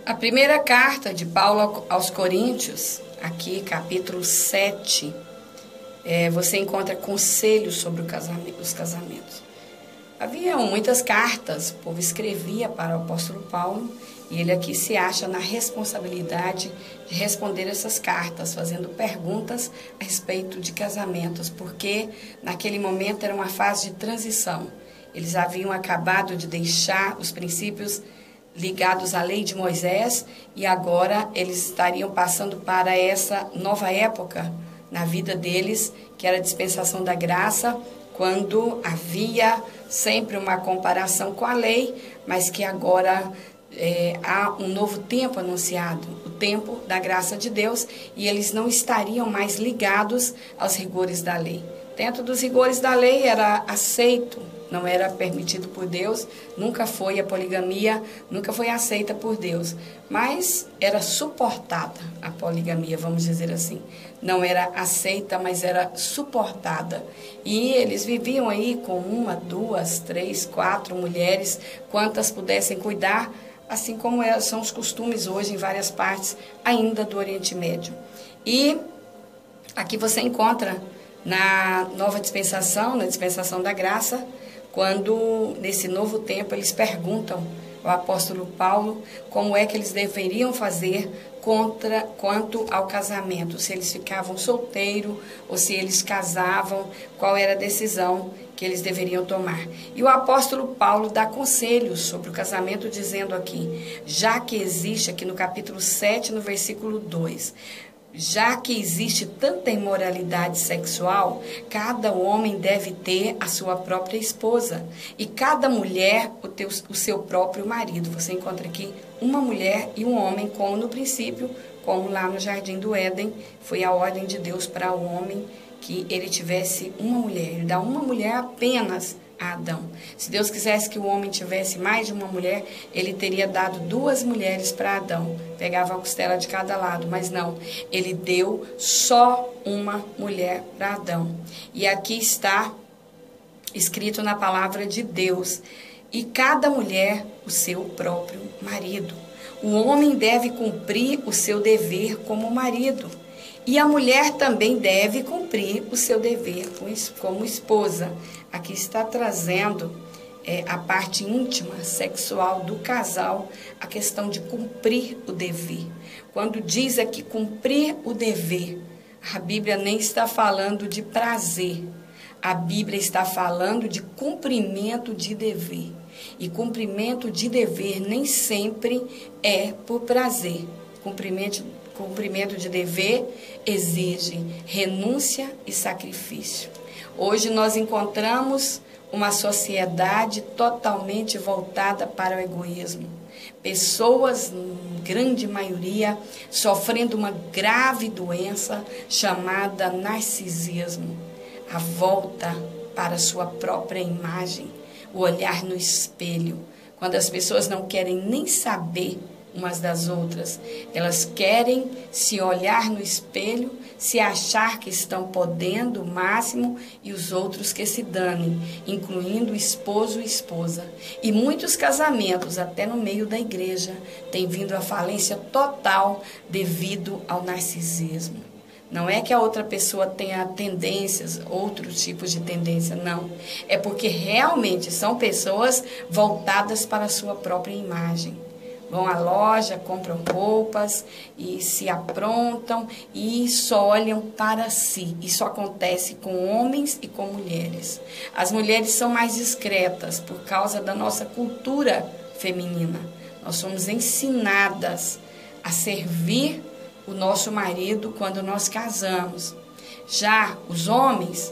A primeira carta de Paulo aos Coríntios, aqui capítulo 7, você encontra conselhos sobre os casamentos. Haviam muitas cartas, o povo escrevia para o apóstolo Paulo, e ele aqui se acha na responsabilidade de responder essas cartas, fazendo perguntas a respeito de casamentos, porque naquele momento era uma fase de transição. Eles haviam acabado de deixar os princípios ligados à lei de Moisés e agora eles estariam passando para essa nova época na vida deles, que era a dispensação da graça, quando havia sempre uma comparação com a lei, mas que agora há um novo tempo anunciado, o tempo da graça de Deus, e eles não estariam mais ligados aos rigores da lei. Dentro dos rigores da lei era aceito, não era permitido por Deus, nunca foi a poligamia, nunca foi aceita por Deus, mas era suportada a poligamia, vamos dizer assim. Não era aceita, mas era suportada. E eles viviam aí com 1, 2, 3, 4 mulheres, quantas pudessem cuidar, assim como são os costumes hoje em várias partes ainda do Oriente Médio. E aqui você encontra na nova dispensação, na dispensação da graça, quando nesse novo tempo eles perguntam ao apóstolo Paulo como é que eles deveriam fazer quanto ao casamento, se eles ficavam solteiros ou se eles casavam, qual era a decisão que eles deveriam tomar. E o apóstolo Paulo dá conselhos sobre o casamento, dizendo aqui, já que existe aqui no capítulo 7, no versículo 2, já que existe tanta imoralidade sexual, cada homem deve ter a sua própria esposa e cada mulher o seu próprio marido. Você encontra aqui uma mulher e um homem, como no princípio, como lá no Jardim do Éden, foi a ordem de Deus para o homem que ele tivesse uma mulher. Ele dá uma mulher apenas a Adão. Se Deus quisesse que o homem tivesse mais de uma mulher, ele teria dado 2 mulheres para Adão. Pegava a costela de cada lado, mas não. Ele deu só uma mulher para Adão. E aqui está escrito na palavra de Deus. E cada mulher o seu próprio marido. O homem deve cumprir o seu dever como marido. E a mulher também deve cumprir o seu dever como esposa. Aqui está trazendo a parte íntima, sexual do casal, a questão de cumprir o dever. Quando diz aqui cumprir o dever, a Bíblia nem está falando de prazer. A Bíblia está falando de cumprimento de dever. E cumprimento de dever nem sempre é por prazer. Cumprimento de dever exige renúncia e sacrifício. Hoje nós encontramos uma sociedade totalmente voltada para o egoísmo. Pessoas, em grande maioria, sofrendo uma grave doença chamada narcisismo. A volta para a sua própria imagem, o olhar no espelho. Quando as pessoas não querem nem saber umas das outras, elas querem se olhar no espelho, se achar que estão podendo o máximo e os outros que se danem, incluindo o esposo e esposa. E muitos casamentos, até no meio da igreja, têm vindo à falência total devido ao narcisismo. Não é que a outra pessoa tenha tendências, outros tipos de tendência, não. É porque realmente são pessoas voltadas para a sua própria imagem. Vão à loja, compram roupas e se aprontam e só olham para si. Isso acontece com homens e com mulheres. As mulheres são mais discretas por causa da nossa cultura feminina. Nós somos ensinadas a servir o nosso marido quando nós casamos. Já os homens,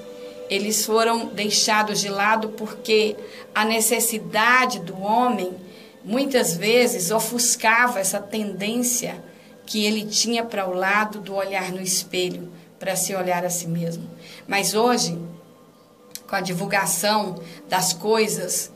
eles foram deixados de lado porque a necessidade do homem muitas vezes ofuscava essa tendência que ele tinha para o lado do olhar no espelho, para se olhar a si mesmo. Mas hoje, com a divulgação das coisas,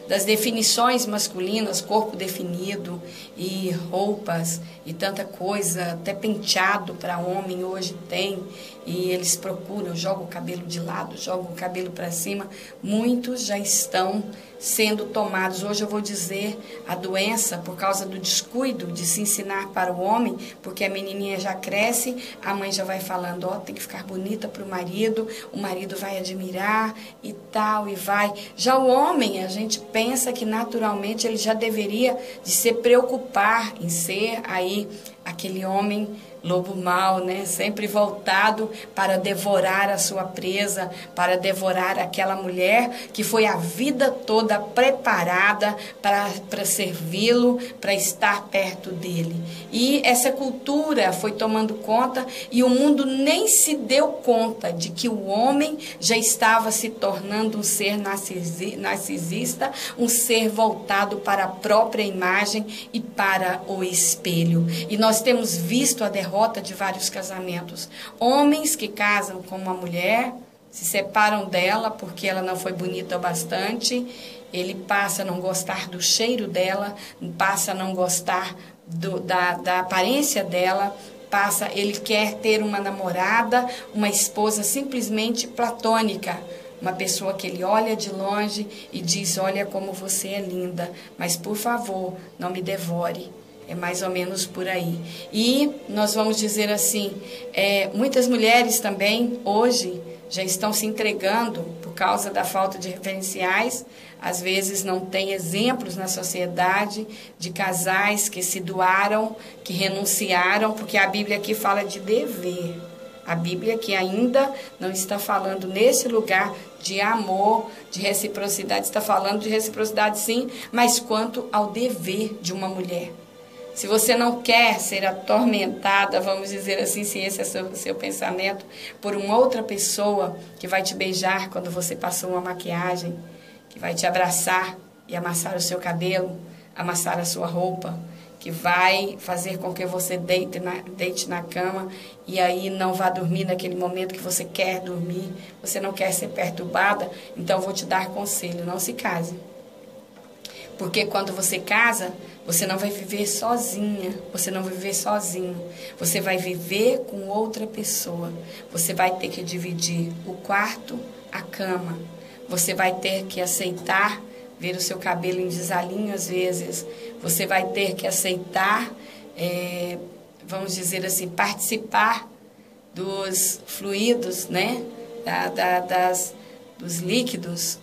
das definições masculinas, corpo definido e roupas e tanta coisa, até penteado para homem hoje tem, e eles procuram, jogam o cabelo de lado, jogam o cabelo para cima, muitos já estão sendo tomados. Hoje eu vou dizer a doença por causa do descuido de se ensinar para o homem, porque a menininha já cresce, a mãe já vai falando, ó, tem que ficar bonita para o marido vai admirar e tal, e vai. Já o homem, a gente pensa que naturalmente ele já deveria de se preocupar em ser aí aquele homem lobo mau, né? Sempre voltado para devorar a sua presa, para devorar aquela mulher que foi a vida toda preparada para servi-lo, para estar perto dele. E essa cultura foi tomando conta e o mundo nem se deu conta de que o homem já estava se tornando um ser narcisista, um ser voltado para a própria imagem e para o espelho. E nós temos visto a derrota de vários casamentos. Homens que casam com uma mulher, se separam dela porque ela não foi bonita o bastante, ele passa a não gostar do cheiro dela, passa a não gostar da aparência dela, ele quer ter uma namorada, uma esposa simplesmente platônica, uma pessoa que ele olha de longe e diz, olha como você é linda, mas por favor, não me devore. É mais ou menos por aí. E nós vamos dizer assim, muitas mulheres também hoje já estão se entregando por causa da falta de referenciais. Às vezes não tem exemplos na sociedade de casais que se doaram, que renunciaram, porque a Bíblia aqui fala de dever. A Bíblia que ainda não está falando nesse lugar de amor, de reciprocidade, está falando de reciprocidade sim, mas quanto ao dever de uma mulher. Se você não quer ser atormentada, vamos dizer assim, se esse é o seu pensamento, por uma outra pessoa que vai te beijar quando você passou uma maquiagem, que vai te abraçar e amassar o seu cabelo, amassar a sua roupa, que vai fazer com que você deite na cama e aí não vá dormir naquele momento que você quer dormir, você não quer ser perturbada, então vou te dar conselho, não se case. Porque quando você casa, você não vai viver sozinha, você não vai viver sozinho. Você vai viver com outra pessoa. Você vai ter que dividir o quarto, a cama. Você vai ter que aceitar ver o seu cabelo em desalinho às vezes. Você vai ter que aceitar, vamos dizer assim, participar dos fluidos, né? Dos líquidos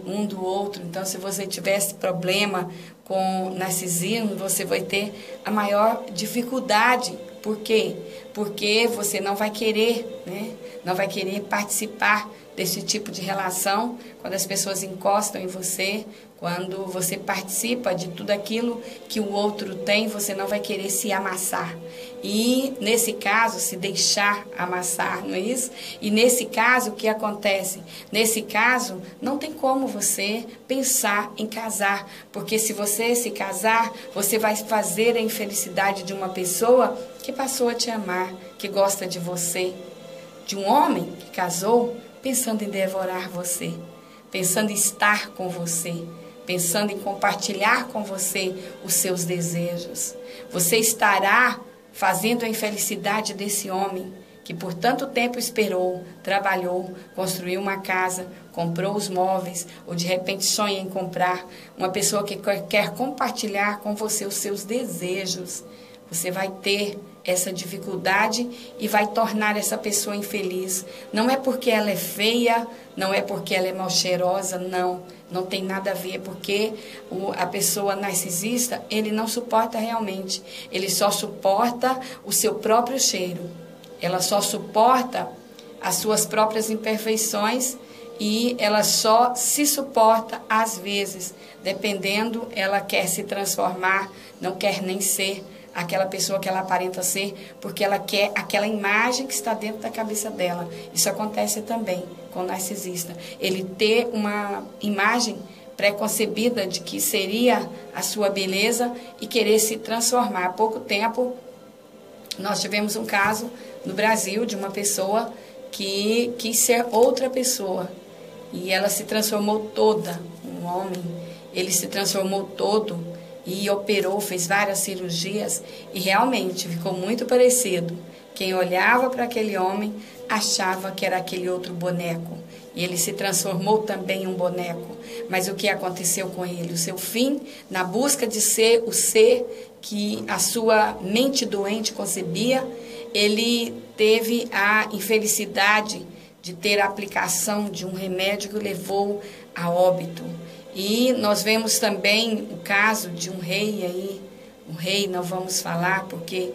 um do outro. Então, se você tivesse problema com narcisismo, você vai ter a maior dificuldade. Por quê? Porque você não vai querer, né? Não vai querer participar desse tipo de relação, quando as pessoas encostam em você, quando você participa de tudo aquilo que o outro tem, você não vai querer se amassar. E, nesse caso, se deixar amassar, não é isso? E, nesse caso, o que acontece? Nesse caso, não tem como você pensar em casar, porque se você se casar, você vai fazer a infelicidade de uma pessoa que passou a te amar, que gosta de você, de um homem que casou pensando em devorar você, pensando em estar com você, pensando em compartilhar com você os seus desejos. Você estará fazendo a infelicidade desse homem que por tanto tempo esperou, trabalhou, construiu uma casa, comprou os móveis, ou de repente sonha em comprar, uma pessoa que quer compartilhar com você os seus desejos. Você vai ter essa dificuldade e vai tornar essa pessoa infeliz. Não é porque ela é feia, não é porque ela é mal cheirosa, não tem nada a ver, porque a pessoa narcisista, ele não suporta realmente, ele só suporta o seu próprio cheiro, ela só suporta as suas próprias imperfeições e ela só se suporta às vezes, dependendo, ela quer se transformar, não quer nem ser aquela pessoa que ela aparenta ser, porque ela quer aquela imagem que está dentro da cabeça dela. Isso acontece também com o narcisista. Ele ter uma imagem preconcebida de que seria a sua beleza e querer se transformar. Há pouco tempo, nós tivemos um caso no Brasil de uma pessoa que quis ser outra pessoa e ela se transformou toda, um homem, ele se transformou todo e operou, fez várias cirurgias e realmente ficou muito parecido. Quem olhava para aquele homem achava que era aquele outro boneco. e ele se transformou também em um boneco. Mas o que aconteceu com ele? O seu fim, na busca de ser o ser que a sua mente doente concebia, ele teve a infelicidade de ter a aplicação de um remédio que o levou a óbito. E nós vemos também o caso de um rei aí, um rei não vamos falar porque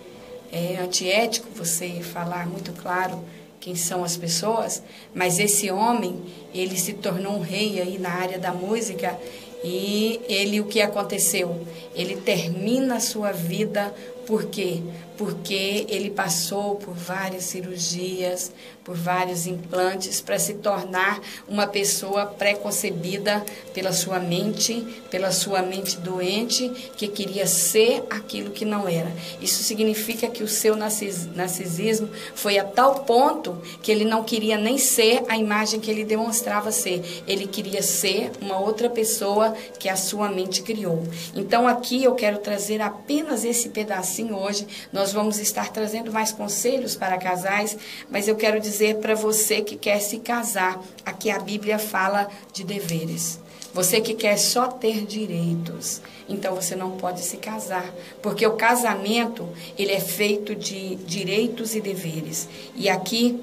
é antiético você falar muito claro quem são as pessoas, mas esse homem, ele se tornou um rei aí na área da música e ele, o que aconteceu? Ele termina a sua vida, por quê? Porque ele passou por várias cirurgias, por vários implantes, para se tornar uma pessoa pré-concebida pela sua mente doente, que queria ser aquilo que não era. Isso significa que o seu narcisismo foi a tal ponto que ele não queria nem ser a imagem que ele demonstrava ser. Ele queria ser uma outra pessoa que a sua mente criou. Então aqui eu quero trazer apenas esse pedacinho hoje. Nós vamos estar trazendo mais conselhos para casais, mas eu quero dizer para você que quer se casar, aqui a Bíblia fala de deveres. Você que quer só ter direitos, então você não pode se casar, porque o casamento, ele é feito de direitos e deveres. E aqui,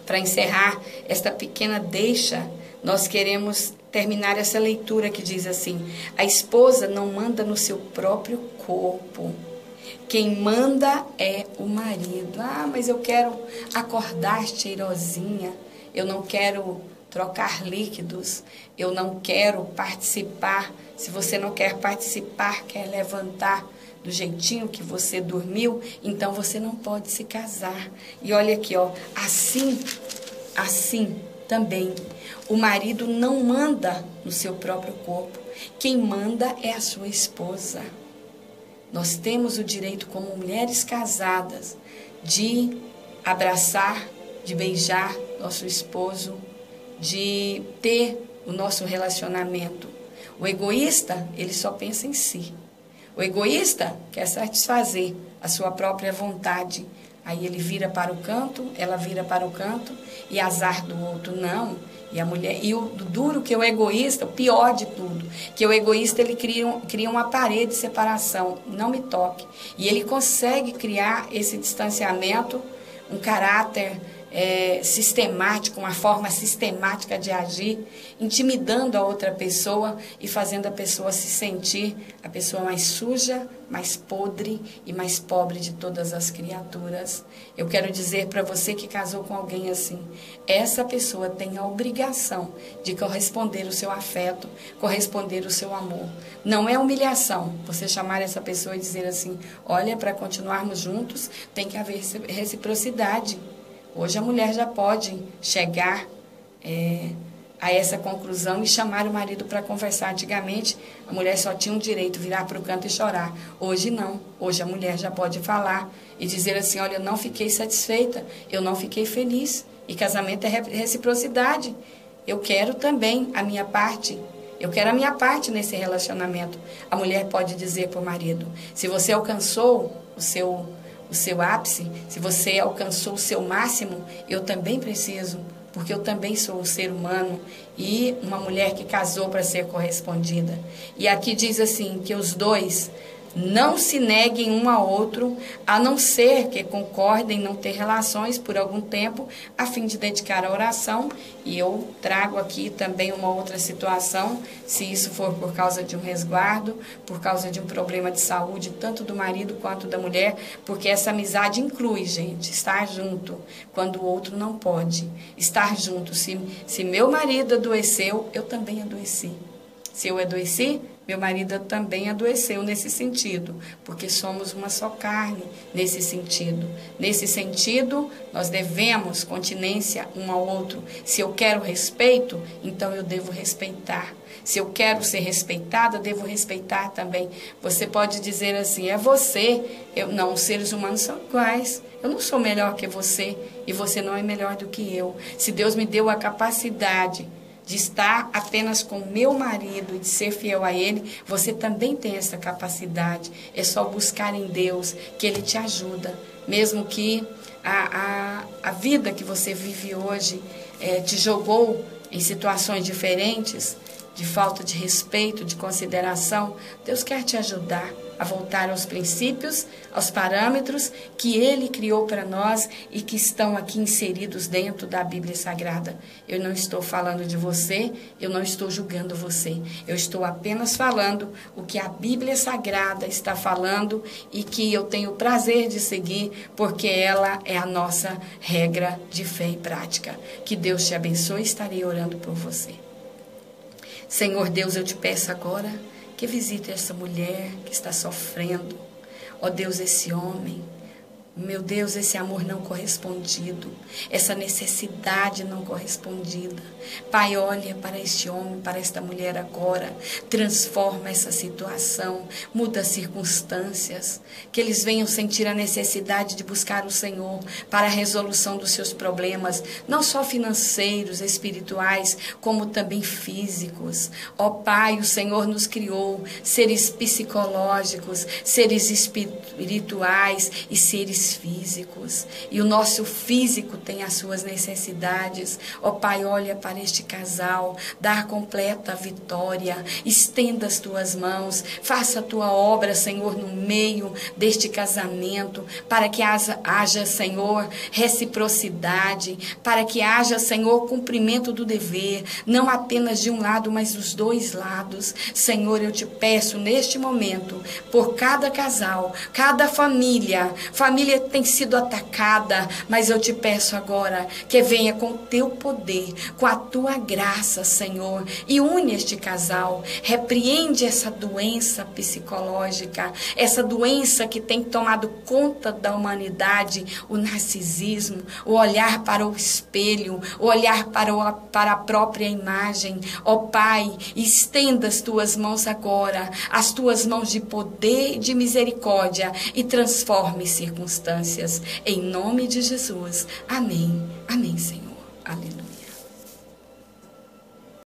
para encerrar esta pequena deixa, nós queremos terminar essa leitura que diz assim: a esposa não manda no seu próprio corpo. Quem manda é o marido. Ah, mas eu quero acordar cheirosinha, eu não quero trocar líquidos, eu não quero participar. Se você não quer participar, quer levantar do jeitinho que você dormiu, então você não pode se casar. E olha aqui, ó, assim também, o marido não manda no seu próprio corpo. Quem manda é a sua esposa. Nós temos o direito, como mulheres casadas, de abraçar, de beijar nosso esposo, de ter o nosso relacionamento. O egoísta, ele só pensa em si. O egoísta quer satisfazer a sua própria vontade. Aí ele vira para o canto, ela vira para o canto, e azar do outro não. E a mulher, e o duro que o egoísta, o pior de tudo, que o egoísta ele cria uma parede de separação, não me toque. E ele consegue criar esse distanciamento, um caráter sistemático, uma forma sistemática de agir, intimidando a outra pessoa e fazendo a pessoa se sentir a pessoa mais suja, mais podre e mais pobre de todas as criaturas. Eu quero dizer para você que casou com alguém assim, essa pessoa tem a obrigação de corresponder o seu afeto, corresponder o seu amor. Não é humilhação você chamar essa pessoa e dizer assim: olha, para continuarmos juntos tem que haver reciprocidade. Hoje a mulher já pode chegar a essa conclusão e chamar o marido para conversar. Antigamente, a mulher só tinha o direito de virar para o canto e chorar. Hoje não. Hoje a mulher já pode falar e dizer assim: olha, eu não fiquei satisfeita, eu não fiquei feliz. E casamento é reciprocidade. Eu quero também a minha parte. Eu quero a minha parte nesse relacionamento. A mulher pode dizer para o marido: se você alcançou o seu ápice, se você alcançou o seu máximo, eu também preciso, porque eu também sou um ser humano e uma mulher que casou para ser correspondida. E aqui diz assim, que os dois não se neguem um ao outro, a não ser que concordem em não ter relações por algum tempo, a fim de dedicar a oração. E eu trago aqui também uma outra situação, se isso for por causa de um resguardo, por causa de um problema de saúde, tanto do marido quanto da mulher, porque essa amizade inclui, gente, estar junto, quando o outro não pode. Estar junto, se meu marido adoeceu, eu também adoeci. Se eu adoeci, meu marido também adoeceu nesse sentido, porque somos uma só carne nesse sentido. Nesse sentido, nós devemos continência um ao outro. Se eu quero respeito, então eu devo respeitar. Se eu quero ser respeitada, devo respeitar também. Você pode dizer assim: é você. Não, os seres humanos são iguais. Eu não sou melhor que você e você não é melhor do que eu. Se Deus me deu a capacidade de estar apenas com meu marido e de ser fiel a ele, você também tem essa capacidade. É só buscar em Deus, que Ele te ajuda. Mesmo que a vida que você vive hoje te jogou em situações diferentes, de falta de respeito, de consideração, Deus quer te ajudar a voltar aos princípios, aos parâmetros que Ele criou para nós e que estão aqui inseridos dentro da Bíblia Sagrada. Eu não estou falando de você, eu não estou julgando você. Eu estou apenas falando o que a Bíblia Sagrada está falando e que eu tenho o prazer de seguir, porque ela é a nossa regra de fé e prática. Que Deus te abençoe e estarei orando por você. Senhor Deus, eu te peço agora que visite essa mulher que está sofrendo. Ó Deus, esse homem. Meu Deus, esse amor não correspondido, essa necessidade não correspondida. Pai, olha para este homem, para esta mulher agora, transforma essa situação, muda as circunstâncias, que eles venham sentir a necessidade de buscar o Senhor para a resolução dos seus problemas, não só financeiros, espirituais, como também físicos. Ó Pai, o Senhor nos criou seres psicológicos, seres espirituais e seres físicos, e o nosso físico tem as suas necessidades. Ó Pai, olha para este casal, dá completa vitória, estenda as tuas mãos, faça a tua obra, Senhor, no meio deste casamento, para que haja, Senhor, reciprocidade, para que haja, Senhor, cumprimento do dever, não apenas de um lado, mas dos dois lados. Senhor, eu te peço neste momento, por cada casal, cada família tem sido atacada, mas eu te peço agora que venha com o teu poder, com a tua graça, Senhor, e une este casal, repreende essa doença psicológica, essa doença que tem tomado conta da humanidade, o narcisismo, o olhar para o espelho, o olhar para a própria imagem. Ó Pai, estenda as tuas mãos agora, as tuas mãos de poder e de misericórdia, e transforme circunstâncias. Em nome de Jesus. Amém. Amém.